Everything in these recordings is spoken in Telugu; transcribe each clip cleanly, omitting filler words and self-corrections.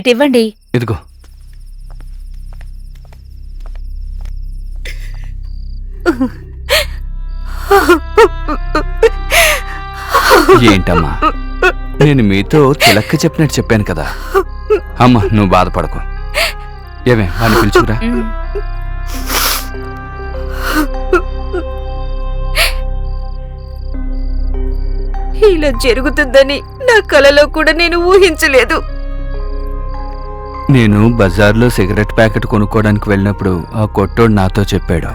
ఇటివ్వండి. ఇదిగో. ఏంటమ్మా, నేను మీతో చిలక్క చెప్పినట్టు చెప్పాను కదా. అమ్మా, నువ్వు బాధపడకు. ఏమే వాడిని పిలుచుకురా. ఇలా జరుగుతుందని నా కలలో కూడా నేను ఊహించలేదు. నేను బజార్లో సిగరెట్ ప్యాకెట్ కొనుక్కోవడానికి వెళ్ళినప్పుడు ఆ కొట్టోడు నాతో చెప్పాడు.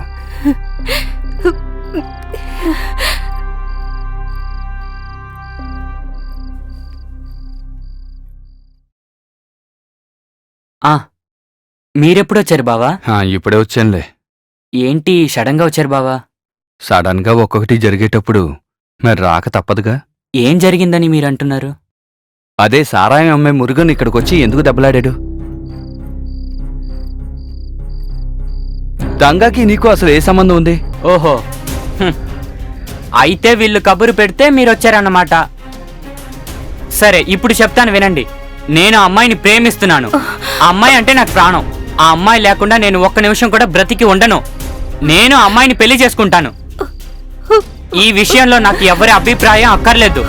మీరెప్పుడొచ్చారు బావా? ఇప్పుడే వచ్చానులే. ఏంటి సడన్గా వచ్చారు బావా? సడన్ గా ఒక్కొక్కటి జరిగేటప్పుడు మరి రాక తప్పదుగా. ఏం జరిగిందని మీరంటున్నారు? అదే సారాయం అమ్మాయి మురుగన్ ఇక్కడికొచ్చి ఎందుకు దెబ్బలాడాడు? దంగాకి నీకు అసలు ఏ సంబంధం ఉంది? ఓహో, అయితే వీళ్ళు కబురు పెడితే మీరొచ్చారన్నమాట. సరే, ఇప్పుడు చెప్తాను వినండి. నేను ఆ అమ్మాయిని ప్రేమిస్తున్నాను. ఆ అమ్మాయి అంటే నాకు ప్రాణం. ఆ అమ్మాయి లేకుండా నేను ఒక్క నిమిషం కూడా బ్రతికి ఉండను. నేను ఆ అమ్మాయిని పెళ్లి చేసుకుంటాను. ఈ విషయంలో నాకు ఎవరి అభిప్రాయం అక్కర్లేదు.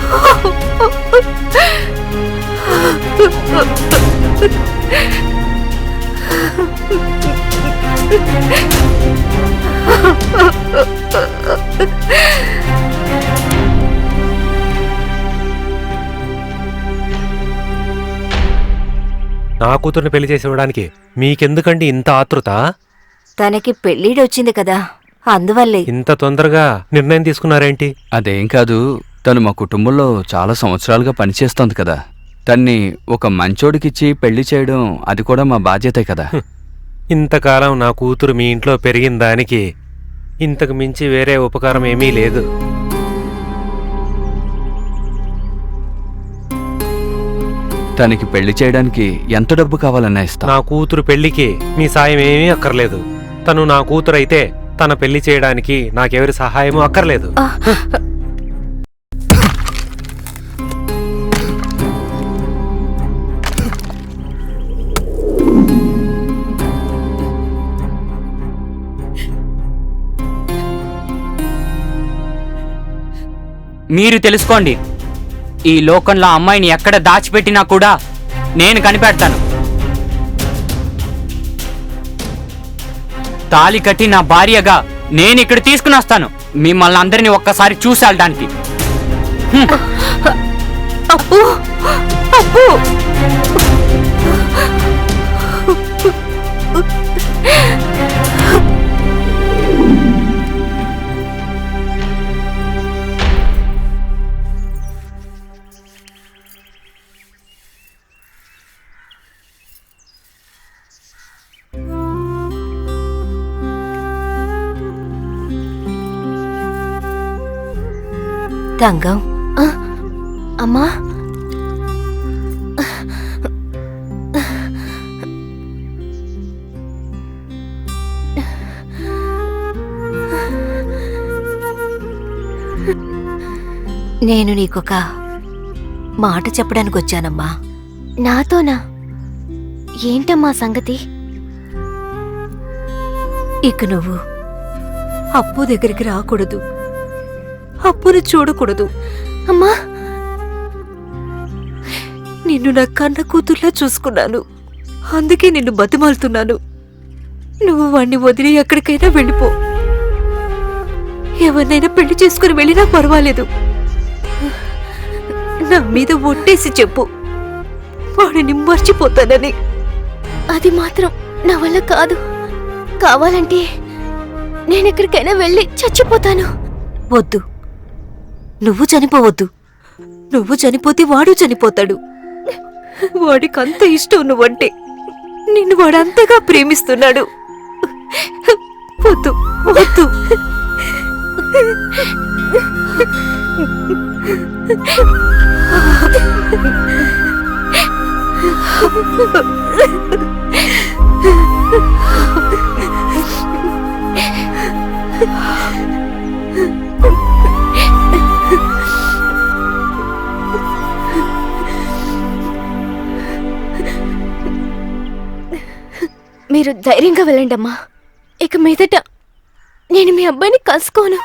నా కూతుర్ని పెళ్లి చేసి ఇవ్వడానికి మీకెందుకండి ఇంత ఆతృత? తనకి పెళ్ళిడొచ్చింది కదా, అందువల్లే. ఇంత తొందరగా నిర్ణయం తీసుకున్నారేంటి? అదేం కాదు, తను మా కుటుంబంలో చాలా సంవత్సరాలుగా పనిచేస్తోంది కదా. తన్ని ఒక మంచోడికిచ్చి పెళ్లి చేయడం అది కూడా మా బాధ్యతే కదా. ఇంతకాలం నా కూతురు మీ ఇంట్లో పెరిగిన దానికి ఇంతకు మించి వేరే ఉపకారం ఏమీ లేదు. తనకి పెళ్లి చేయడానికి ఎంత డబ్బు కావాలన్నా ఇస్తా. నా కూతురు పెళ్లికి మీ సాయం ఏమీ అక్కర్లేదు. తను నా కూతురు అయితే తన పెళ్లి చేయడానికి నాకెవరి సహాయమూ అక్కర్లేదు. మీరు తెలుసుకోండి, ఈ లోకంలో అమ్మాయిని ఎక్కడ దాచిపెట్టినా కూడా నేను కనిపెడతాను. తాళి కట్టి నా భార్యగా నేను ఇక్కడ తీసుకుని వస్తాను. మిమ్మల్ని అందరినీ ఒక్కసారి చూసి వెళ్ళడానికి. తంగం, అమ్మా, నేను నీకొక మాట చెప్పడానికి వచ్చానమ్మా. నాతోనా? ఏంటమ్మా సంగతి? ఇక నువ్వు అప్పు దగ్గరికి రాకూడదు, అప్పును చూడకూడదు. అమ్మా, నిన్ను నా కన్న కూతుర్లా చూసుకున్నాను, అందుకే నిన్ను బతిమాలుతున్నాను. నువ్వు వాణ్ణి వదిలి ఎక్కడికైనా వెళ్ళిపో. ఎవరినైనా పెళ్లి చేసుకుని వెళ్ళినా పర్వాలేదు. నా మీద ఒట్టేసి చెప్పు, వాడిని మర్చిపోతానని. అది మాత్రం నా వల్ల కాదు. కావాలంటే నేనెక్కడికైనా వెళ్ళి చచ్చిపోతాను. వద్దు, నువ్వు చనిపోవద్దు. నువ్వు చనిపోతే వాడు చనిపోతాడు. వాడికంత ఇష్టం నువ్వంటే. నిన్ను వాడంతగా ప్రేమిస్తున్నాడు. వద్దు, వద్దు. మీరు ధైర్యంగా వెళ్ళండి అమ్మా. ఇక మీదట నేను మీ అబ్బాయిని కలుసుకోను.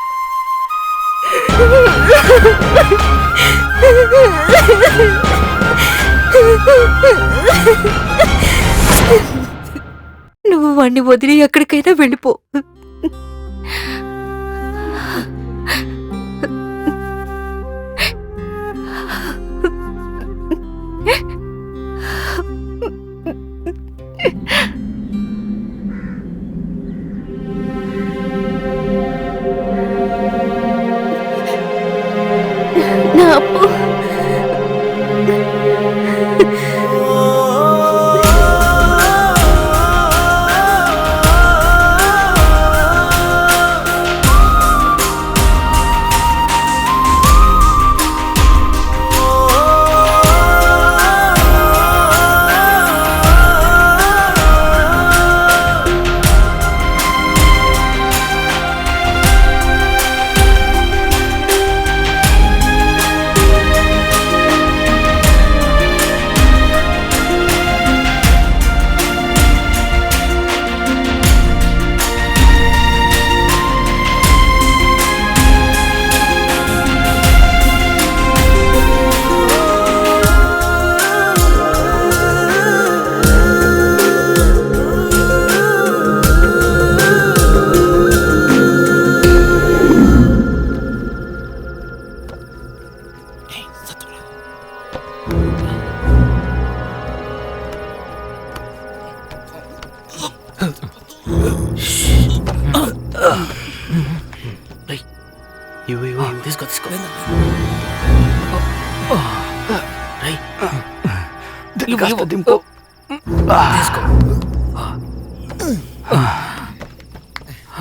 నువ్వు వాణ్ణి వదిలి ఎక్కడికైనా వెళ్ళిపో. నా అప్పు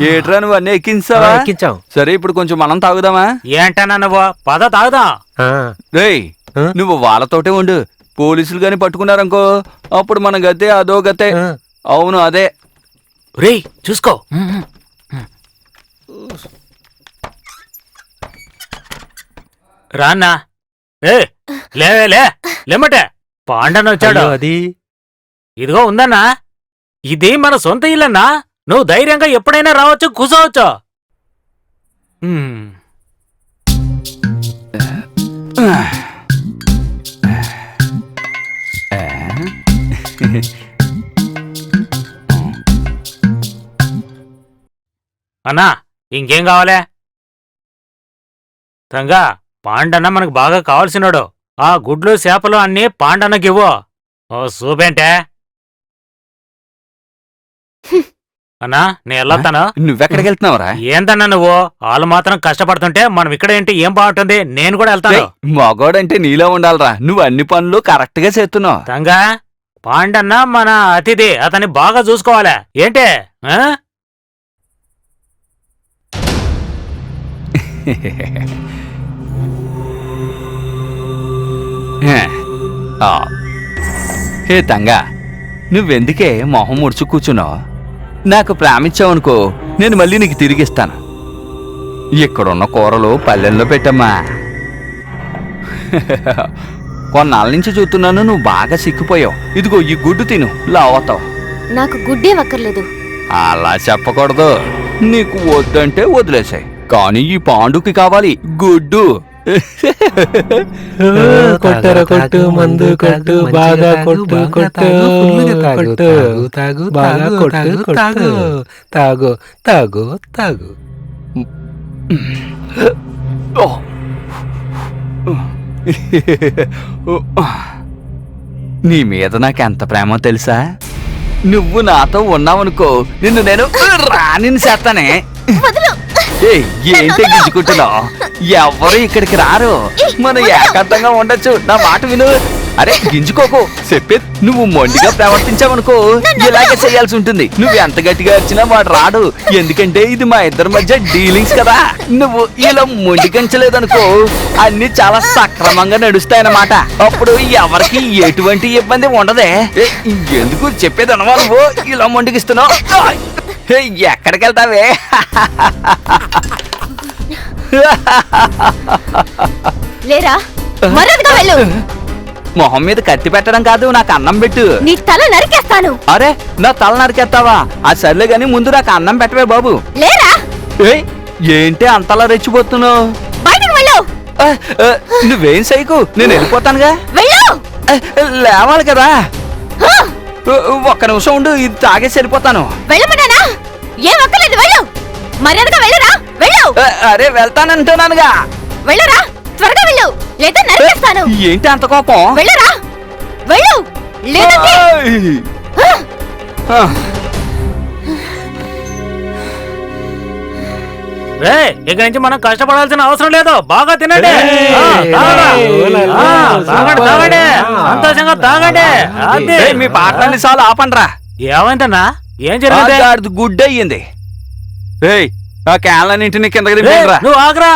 ఏట్రా నువ్వు అన్నీ ఎక్కించావా? ఎక్కించాం. సరే ఇప్పుడు కొంచెం మనం తాగుదామా? ఏంటన్నా నువ్వు పద తాగుదాం. ఆ, రేయ్ నువ్వు వాళ్ళతోటే ఉండు. పోలీసులు గాని పట్టుకున్నారనుకో అప్పుడు మన గతే అదో గతే. ఆ. అవును అదే. రేయ్ చూసుకో. రాన్నా. ఏ లేవే లేమటే పాండన వచ్చాడు. అయ్యో, అది ఇదిగో ఉందన్నా, ఇది మన సొంత ఇల్లన్నా. నువ్వు ధైర్యంగా ఎప్పుడైనా రావచ్చు, కూర్చోవచ్చు. అన్నా ఇంకేం కావాలే? తంగా పాండన్న మనకు బాగా కావాల్సినాడు. ఆ గుడ్లు చేపలు అన్నీ పాండన్నకివ్వు. ఓ సూపేంటే అన్నా నేను వెళ్ళొస్తాను. నువ్వెక్కడికి వెళ్తున్నావురా? ఏందన్నా నువ్వు? వాళ్ళు మాత్రం కష్టపడుతుంటే మనం ఇక్కడ ఏంటి ఏం బాగుంటుంది? నేను కూడా వెళ్తాను. మగోడంటే నీలో ఉండాలిరా. నువ్వు అన్ని పనులు కరెక్ట్ గా చేస్తున్నావు. తంగా పాండన్న మన అతిథి, అతన్ని బాగా చూసుకోవాలా ఏంటే? ఆ? హే తంగా, నువ్వెందుకే మొహం ముడుచు కూర్చున్నావు? నాకు ప్రేమించావనుకో నేను మళ్ళీ నీకు తిరిగిస్తాను. ఇక్కడున్న కూరలు పల్లెల్లో పెట్టమ్మా. కొన్నాళ్ళ నుంచి చూస్తున్నాను నువ్వు బాగా సిక్కిపోయావు. ఇదిగో ఈ గుడ్డు తిను, లావతావు. నాకు గుడ్డే వక్కర్లేదు. అలా చెప్పకూడదు. నీకు వద్దంటే వదిలేసాయి, కానీ ఈ పాండుకి కావాలి గుడ్డు. కొట్టర కొట్టు, మందు కొట్టు, బాగా కొట్టు కొట్టు కొట్టు, బాగా కొట్టు కొట్టు, తాగు తాగు తాగు. నీ మీద నాకెంత ప్రేమో తెలుసా? నువ్వు నాతో ఉన్నావనుకో నిన్ను నేను రానిని చేస్తానే. ఏంటి గింజుకుంటున్నావు? ఎవరు ఇక్కడికి రారు, మనం ఏకాంతంగా ఉండొచ్చు. నా మాట విను. అరే గింజుకోకు, చెప్పే. నువ్వు మొండిగా ప్రవర్తించావనుకో ఇలాగే చేయాల్సి ఉంటుంది. నువ్వు ఎంత గట్టిగా వచ్చినా వాడు రాడు, ఎందుకంటే ఇది మా ఇద్దరి మధ్య డీలింగ్స్ కదా. నువ్వు ఇలా మొండిగించలేదనుకో అన్ని చాలా సక్రమంగా నడుస్తాయన్నమాట. అప్పుడు ఎవరికి ఎటువంటి ఇబ్బంది ఉండదే. ఎందుకు చెప్పేది అనవా నువ్వు ఇలా మొండిగిస్తున్నావు? ఎక్కడికి వెళ్తావే? లేరా, మర్యాదగా వెళ్ళు. మొహం మీద కత్తి పెట్టడం కాదు, నాకు అన్నం పెట్టు. నీ తల నరికేస్తాను. అరే నా తల నరికేస్తావా? ఆ సర్లే గాని ముందు నాకు అన్నం పెట్టవే బాబు. లేరా? ఏయ్ ఏంటి అంతలా రెచ్చిపోతున్నావు? బయటకు వెళ్ళు. నువ్వేం సైకు, నేను వెళ్ళిపోతానుగా. వెళ్ళు. లేవాలి కదా. ఒక్క నిమిషం ఉండు, ఇది తాగేసి వెళ్ళిపోతాను. వెళ్ళమన్నానా? ఏం ఒక్కలేదు, వెళ్ళు. మర్యాదగా వెళ్ళరా. వెళ్ళు. అరే వెళ్తానంటున్నానుగా. వెళ్ళరా, త్వరగా వెళ్ళు, లేదా నరికేస్తాను. ఏంటి అంత కోపం? వెళ్ళరా, వెళ్ళు, లేదంటే ఇక నుంచి మనం కష్టపడాల్సిన అవసరం లేదు. బాగా తినండి, తాగండి, సంతోషంగా తాగండి. మీ పాటలన్నీ చాలు ఆపండ్రా. ఏమైందన్నా? ఏం జరిగింది? గుడ్ అయ్యింది. ఏయ్ ఆ క్యాన్లన్నింటినీ కిందకి దింపేయండిరా. నువ్వు ఆగరా.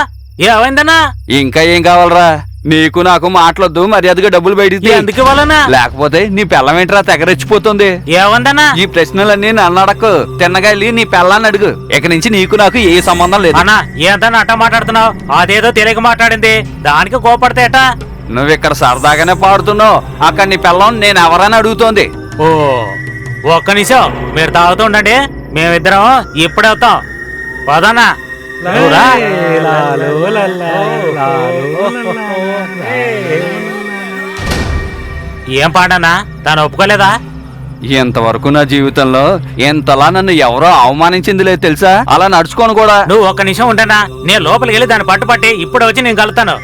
ఏమైందన్నా? ఇంకా ఏం కావాలరా? నీకు నాకు మాట్లాడద్దు, మర్యాదగా డబ్బులు బయటికి తీ. ఎందుకు ఇవ్వాలన్నా? లేకపోతే నీ పిల్లమేంట్రా తెగరెచ్చిపోతుంది. ఏమందన్నా? ఈ ప్రశ్నలన్నీ నన్ను అడక్కు, తిన్నగా వెళ్ళి నీ పిల్లాన్ని అడుగు. ఇక నుంచి నీకు నాకు ఏ సంబంధం లేదు. అన్నా ఏంటన్నా అట్ట మాట్లాడుతున్నావు? అదేదో తెలియక మాట్లాడింది, దానికి కోపడితే ఎట్టా? నువ్వు ఇక్కడ సరదాగానే పాడుతున్నావు, అక్కడ నీ పిల్లం నేను ఎవరని అడుగుతోంది. ఓ ఒక్క నిమిషం మీరు తాగుతుండండి, మేమిద్దరం ఇప్పుడే వస్తాం. పదన్నా నువ్వురా. ఏం పాడన్నా? తను ఒప్పుకోలేదా? ఇంతవరకు నా జీవితంలో ఎంతలా నన్ను ఎవరో అవమానించింది లేదు తెలుసా. అలా నడుచుకోను కూడా. నువ్వు ఒక్క నిమిషం ఉండనా, నేను లోపలికి వెళ్ళి దాన్ని పట్టుపట్టి ఇప్పుడు వచ్చి నేను కలుతాను.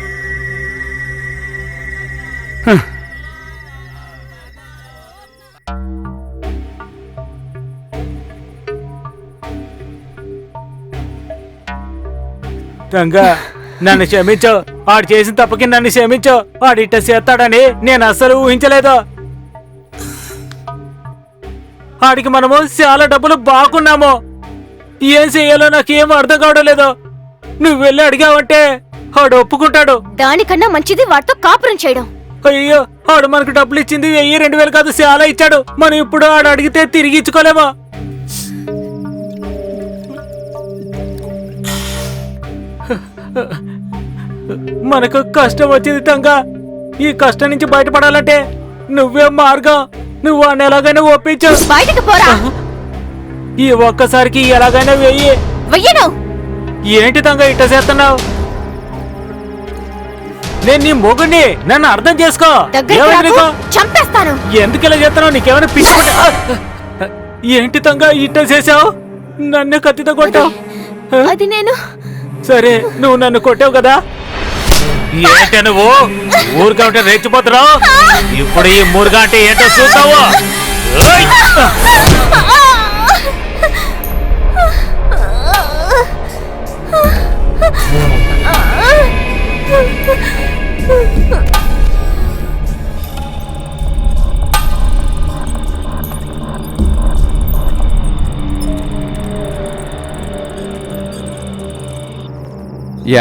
రంగా నన్ను క్షమించు, వాడు చేసిన తప్పకి నన్ను క్షమించు. వాడు ఇట్ట చేస్తాడని నేను అస్సలు ఊహించలేదు. వాడికి మనము చాలా డబ్బులు బాగున్నాము, ఏం చెయ్యాలో నాకేం అర్థం కావడం లేదు. నువ్వు వెళ్ళి అడిగావంటే వాడు ఒప్పుకుంటాడు. దానికన్నా మంచిది వాడితో కాపురం చేయడం. అయ్యో వాడు మనకు డబ్బులు ఇచ్చింది 1000-2000 కాదు, చాలా ఇచ్చాడు. మనం ఇప్పుడు వాడు అడిగితే తిరిగి ఇచ్చుకోలేమా? మనకు కష్టం వచ్చింది తంగా. ఈ కష్టం నుంచి బయటపడాలంటే నువ్వే మార్గం. నువ్వు వాడిని ఎలాగైనా ఒప్పించు. బయటకు పోరా. ఈ ఒక్కసారికి ఎలాగైనా వెయ్యను. ఏంటి తంగా ఇట్ట చేస్తున్నావు? నేను నీ మొగుడిని, నన్ను అర్థం చేసుకో. చంపేస్తాను. ఎందుకు ఇలా చేస్తున్నావు? నీకేమైనా పిచ్చుకుంటే? ఏంటి తంగా ఇట్ట చేసావు? నన్ను కత్తితో కొట్టావు. అది నేను. సరే నువ్వు నన్ను కొట్టావు కదా. ఏంటే నువ్వు ఊరుగా ఉంటే రెచ్చిపోతున్నావు? ఇప్పుడు ఈ మూరుగా అంటే ఏంటో చూస్తావు.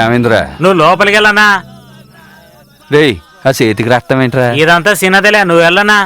ఏమైందిరా? నువ్వు లోపలికి వెళ్ళనా? రేయ్ ఆ చేతికి రక్తం ఏంట్రా? ఇదంతా చిన్నదిలే, నువ్వు వెళ్ళనా?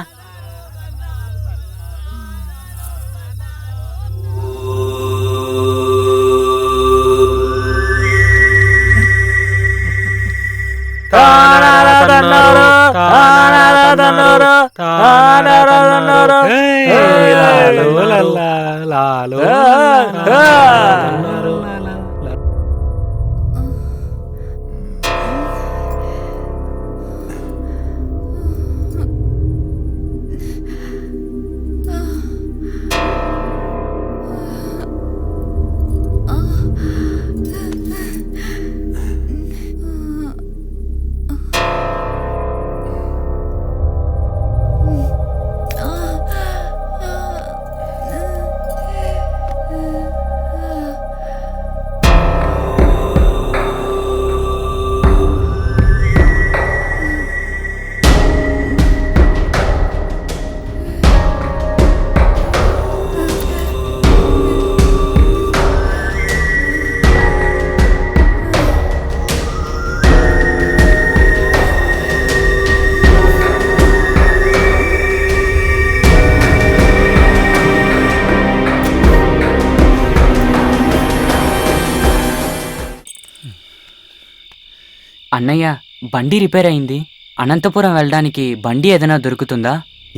అన్నయ్య బండి రిపేర్ అయింది, అనంతపురం వెళ్ళడానికి బండి ఏదైనా దొరుకుతుందా?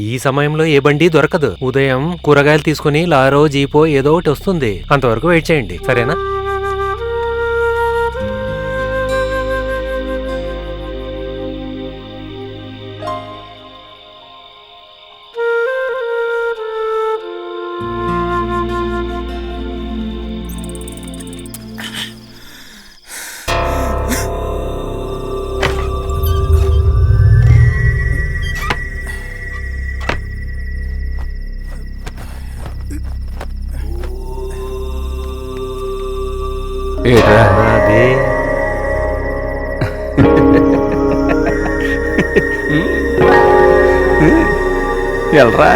ఈ సమయంలో ఏ బండి దొరకదు. ఉదయం కూరగాయలు తీసుకుని లారో జీపో ఏదో ఒకటి వస్తుంది. అంతవరకు వెయిట్ చేయండి, సరేనా? అదే ఎల్రా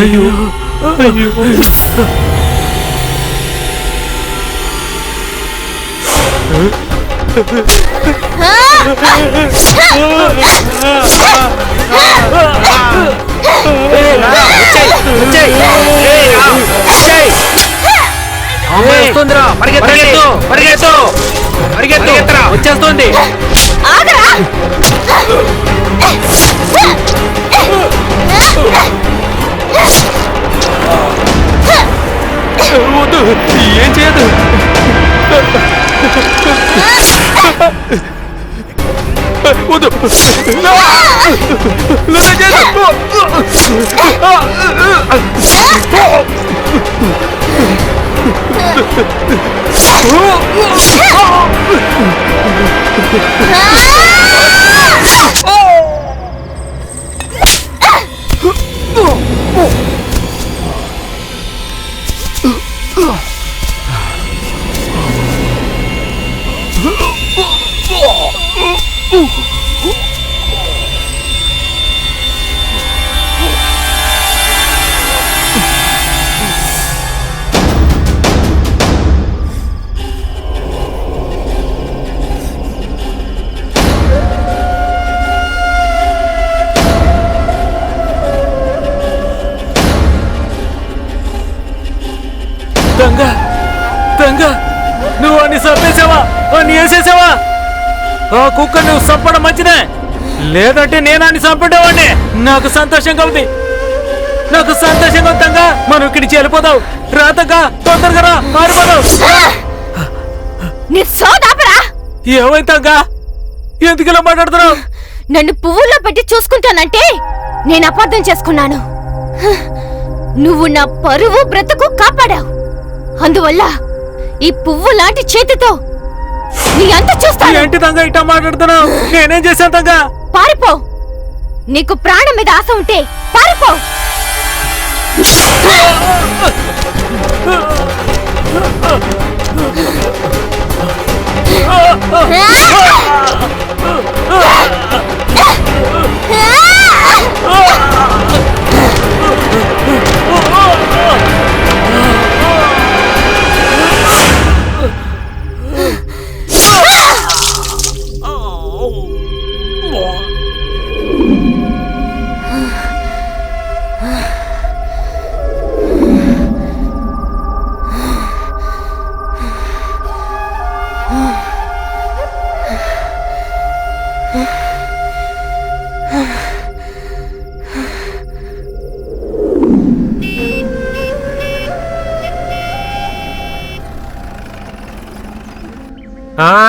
అయ్యో అయ్యో వస్తుందిరా, పరిగెత్తు పరిగెత్తు పరిగెత్తు, వచ్చేస్తుంది. వద్దు, ఏం చేయదు. వద్దు, దొంగ దొంగ, నువ్వు అన్ని చంపేసావా, అన్ని వేసేసావా? ఆ కుక్క నువ్వు చంపడం మంచిదే, లేదంటే నేను అన్ని చంపేవాడిని. నాకు సంతోషంగా ఉంది, నాకు సంతోషంగా ఉంది. దొంగ, మనం ఇక్కడికి వెళ్ళిపోదావు. రాతగా తొందరగా రా, మారిపోదావు. నీ సోదాపరా ఏమైందంగా? ఎందుకు ఇలా మాట్లాడుతున్నావు? నన్ను పువ్వుల్లో పెట్టి చూసుకుంటానంటే నేను అపార్థం చేసుకున్నాను. హ, నువ్వు నా పరువు బ్రతుకు కాపాడావు. అందువల్ల ఈ పువ్వు లాంటి చేతితో నీ అంత చూస్తాను. ఏంటి తంగా ఇట్టా మాట్లాడుతున్నావు? నేనేం చేశాను తంగా? పారిపో. నీకు ప్రాణం మీద ఆశ ఉంటే పారిపో.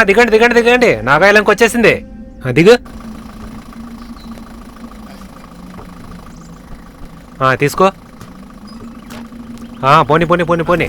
దిగండి దిగండి దిగండి, నాగాయలంకి వచ్చేసింది. దిగు. తీసుకో. పోనీ పోనీ పోనీ పోనీ.